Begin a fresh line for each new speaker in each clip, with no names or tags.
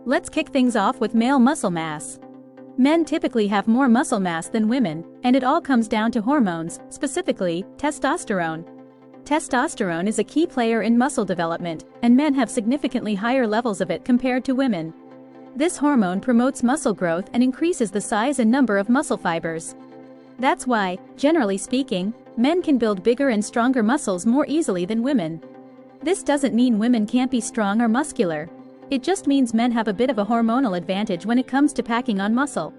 Let's kick things off with male muscle mass. Men typically have more muscle mass than women, and it all comes down to hormones, specifically, testosterone. Testosterone is a key player in muscle development, and men have significantly higher levels of it compared to women. This hormone promotes muscle growth and increases the size and number of muscle fibers. That's why, generally speaking, men can build bigger and stronger muscles more easily than women. This doesn't mean women can't be strong or muscular. It just means men have a bit of a hormonal advantage when it comes to packing on muscle.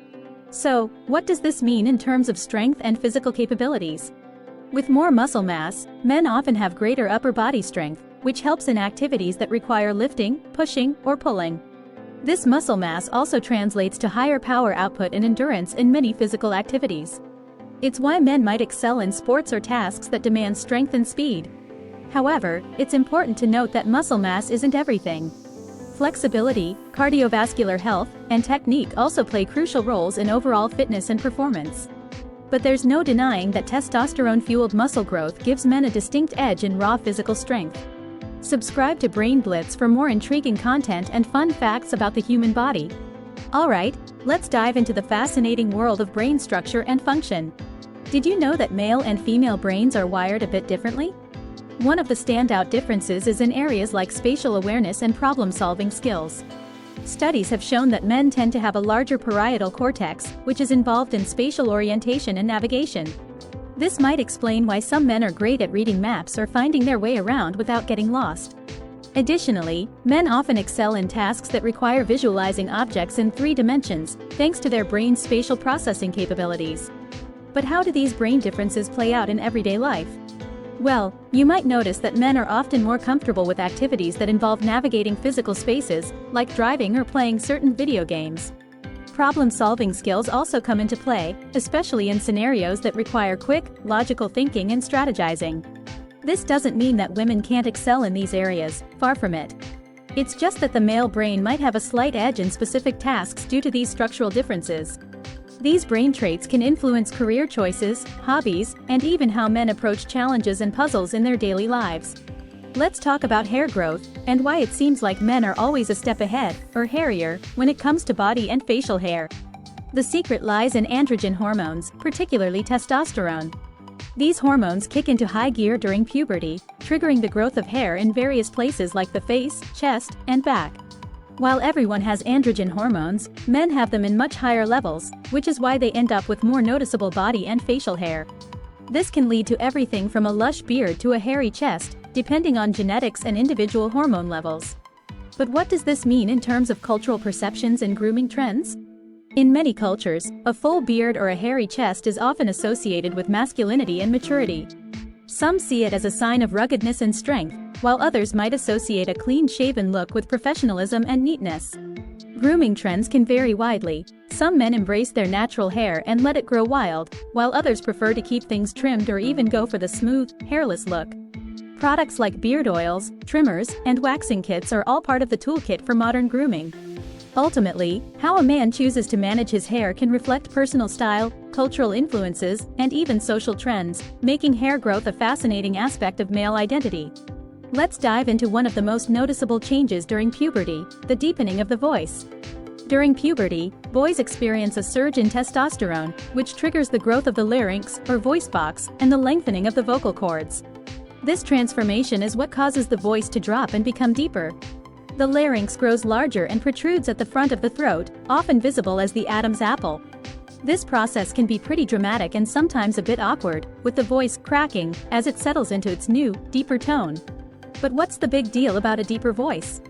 So, what does this mean in terms of strength and physical capabilities? With more muscle mass, men often have greater upper body strength, which helps in activities that require lifting, pushing, or pulling. This muscle mass also translates to higher power output and endurance in many physical activities. It's why men might excel in sports or tasks that demand strength and speed. However, it's important to note that muscle mass isn't everything. Flexibility, cardiovascular health, and technique also play crucial roles in overall fitness and performance. But there's no denying that testosterone-fueled muscle growth gives men a distinct edge in raw physical strength. Subscribe to Brain Blitz for more intriguing content and fun facts about the human body. Alright, let's dive into the fascinating world of brain structure and function. Did you know that male and female brains are wired a bit differently? One of the standout differences is in areas like spatial awareness and problem-solving skills. Studies have shown that men tend to have a larger parietal cortex, which is involved in spatial orientation and navigation. This might explain why some men are great at reading maps or finding their way around without getting lost. Additionally, men often excel in tasks that require visualizing objects in 3 dimensions, thanks to their brain's spatial processing capabilities. But how do these brain differences play out in everyday life? Well, you might notice that men are often more comfortable with activities that involve navigating physical spaces, like driving or playing certain video games. Problem-solving skills also come into play, especially in scenarios that require quick, logical thinking and strategizing. This doesn't mean that women can't excel in these areas, far from it. It's just that the male brain might have a slight edge in specific tasks due to these structural differences. These brain traits can influence career choices, hobbies, and even how men approach challenges and puzzles in their daily lives. Let's talk about hair growth, and why it seems like men are always a step ahead, or hairier, when it comes to body and facial hair. The secret lies in androgen hormones, particularly testosterone. These hormones kick into high gear during puberty, triggering the growth of hair in various places like the face, chest, and back. While everyone has androgen hormones, men have them in much higher levels, which is why they end up with more noticeable body and facial hair. This can lead to everything from a lush beard to a hairy chest, depending on genetics and individual hormone levels. But what does this mean in terms of cultural perceptions and grooming trends? In many cultures, a full beard or a hairy chest is often associated with masculinity and maturity. Some see it as a sign of ruggedness and strength, while others might associate a clean-shaven look with professionalism and neatness. Grooming trends can vary widely. Some men embrace their natural hair and let it grow wild, while others prefer to keep things trimmed or even go for the smooth, hairless look. Products like beard oils, trimmers, and waxing kits are all part of the toolkit for modern grooming. Ultimately, how a man chooses to manage his hair can reflect personal style, cultural influences, and even social trends, making hair growth a fascinating aspect of male identity. Let's dive into one of the most noticeable changes during puberty, the deepening of the voice. During puberty, boys experience a surge in testosterone, which triggers the growth of the larynx, or voice box, and the lengthening of the vocal cords. This transformation is what causes the voice to drop and become deeper. The larynx grows larger and protrudes at the front of the throat, often visible as the Adam's apple. This process can be pretty dramatic and sometimes a bit awkward, with the voice cracking as it settles into its new, deeper tone. But what's the big deal about a deeper voice?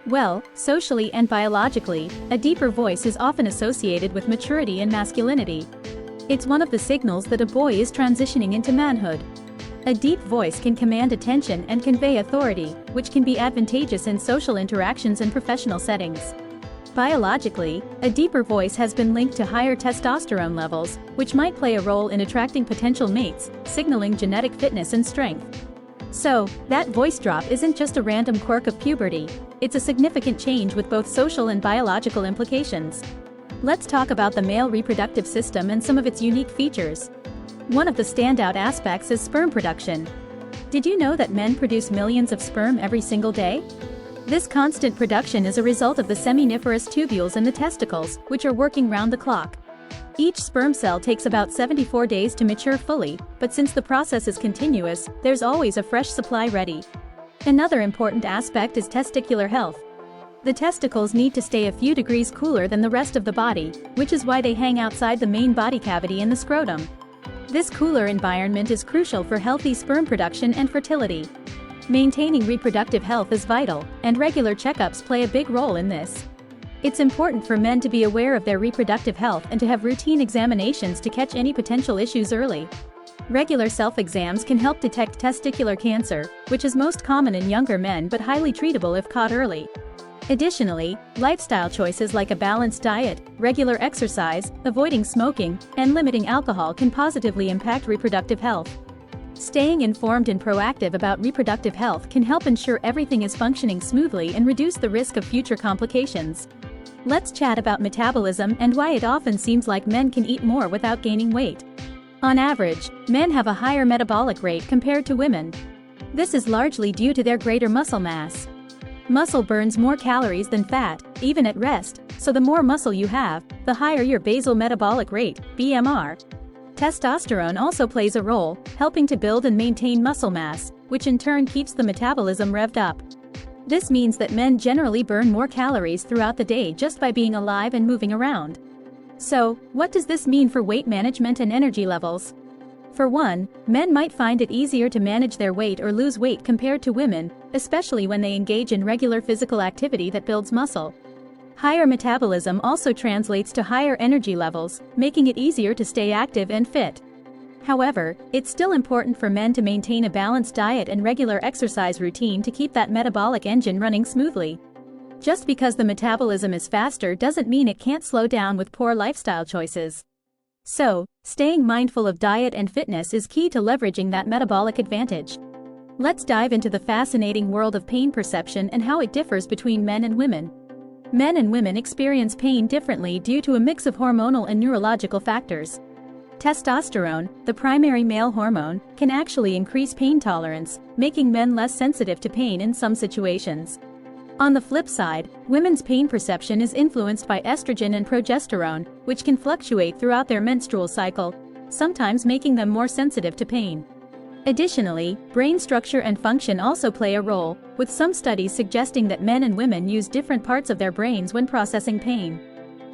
Well, socially and biologically, a deeper voice is often associated with maturity and masculinity. It's one of the signals that a boy is transitioning into manhood. A deep voice can command attention and convey authority, which can be advantageous in social interactions and professional settings. Biologically, a deeper voice has been linked to higher testosterone levels, which might play a role in attracting potential mates, signaling genetic fitness and strength. So, that voice drop isn't just a random quirk of puberty, it's a significant change with both social and biological implications. Let's talk about the male reproductive system and some of its unique features. One of the standout aspects is sperm production. Did you know that men produce millions of sperm every single day? This constant production is a result of the seminiferous tubules in the testicles, which are working round the clock. Each sperm cell takes about 74 days to mature fully, but since the process is continuous, there's always a fresh supply ready. Another important aspect is testicular health. The testicles need to stay a few degrees cooler than the rest of the body, which is why they hang outside the main body cavity in the scrotum. This cooler environment is crucial for healthy sperm production and fertility. Maintaining reproductive health is vital, and regular checkups play a big role in this. It's important for men to be aware of their reproductive health and to have routine examinations to catch any potential issues early. Regular self-exams can help detect testicular cancer, which is most common in younger men but highly treatable if caught early. Additionally, lifestyle choices like a balanced diet, regular exercise, avoiding smoking, and limiting alcohol can positively impact reproductive health. Staying informed and proactive about reproductive health can help ensure everything is functioning smoothly and reduce the risk of future complications. Let's chat about metabolism and why it often seems like men can eat more without gaining weight. On average, men have a higher metabolic rate compared to women. This is largely due to their greater muscle mass. Muscle burns more calories than fat, even at rest, so the more muscle you have, the higher your basal metabolic rate, BMR. Testosterone also plays a role, helping to build and maintain muscle mass, which in turn keeps the metabolism revved up. This means that men generally burn more calories throughout the day just by being alive and moving around. So, what does this mean for weight management and energy levels? For one, men might find it easier to manage their weight or lose weight compared to women, especially when they engage in regular physical activity that builds muscle. Higher metabolism also translates to higher energy levels, making it easier to stay active and fit. However, it's still important for men to maintain a balanced diet and regular exercise routine to keep that metabolic engine running smoothly. Just because the metabolism is faster doesn't mean it can't slow down with poor lifestyle choices. So, staying mindful of diet and fitness is key to leveraging that metabolic advantage. Let's dive into the fascinating world of pain perception and how it differs between men and women. Men and women experience pain differently due to a mix of hormonal and neurological factors. Testosterone, the primary male hormone, can actually increase pain tolerance, making men less sensitive to pain in some situations. On the flip side, women's pain perception is influenced by estrogen and progesterone, which can fluctuate throughout their menstrual cycle, sometimes making them more sensitive to pain. Additionally, brain structure and function also play a role, with some studies suggesting that men and women use different parts of their brains when processing pain.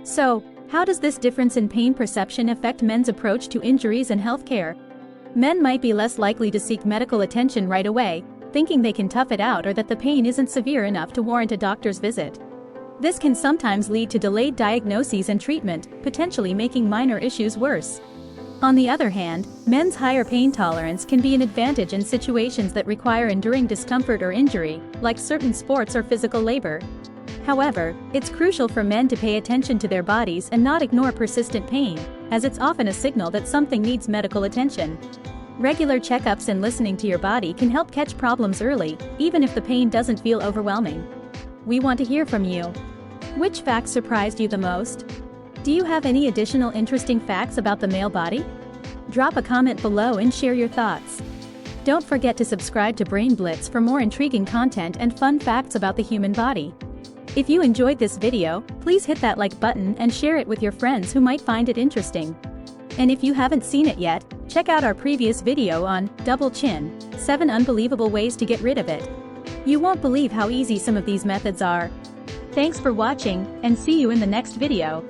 So, how does this difference in pain perception affect men's approach to injuries and healthcare? Men might be less likely to seek medical attention right away, thinking they can tough it out or that the pain isn't severe enough to warrant a doctor's visit. This can sometimes lead to delayed diagnoses and treatment, potentially making minor issues worse. On the other hand, men's higher pain tolerance can be an advantage in situations that require enduring discomfort or injury, like certain sports or physical labor. However, it's crucial for men to pay attention to their bodies and not ignore persistent pain, as it's often a signal that something needs medical attention. Regular checkups and listening to your body can help catch problems early, even if the pain doesn't feel overwhelming. We want to hear from you. Which fact surprised you the most? Do you have any additional interesting facts about the male body? Drop a comment below and share your thoughts. Don't forget to subscribe to Brain Blitz for more intriguing content and fun facts about the human body. If you enjoyed this video, please hit that like button and share it with your friends who might find it interesting. And if you haven't seen it yet, check out our previous video on double chin, 7 unbelievable ways to get rid of it. You won't believe how easy some of these methods are. Thanks for watching, and see you in the next video.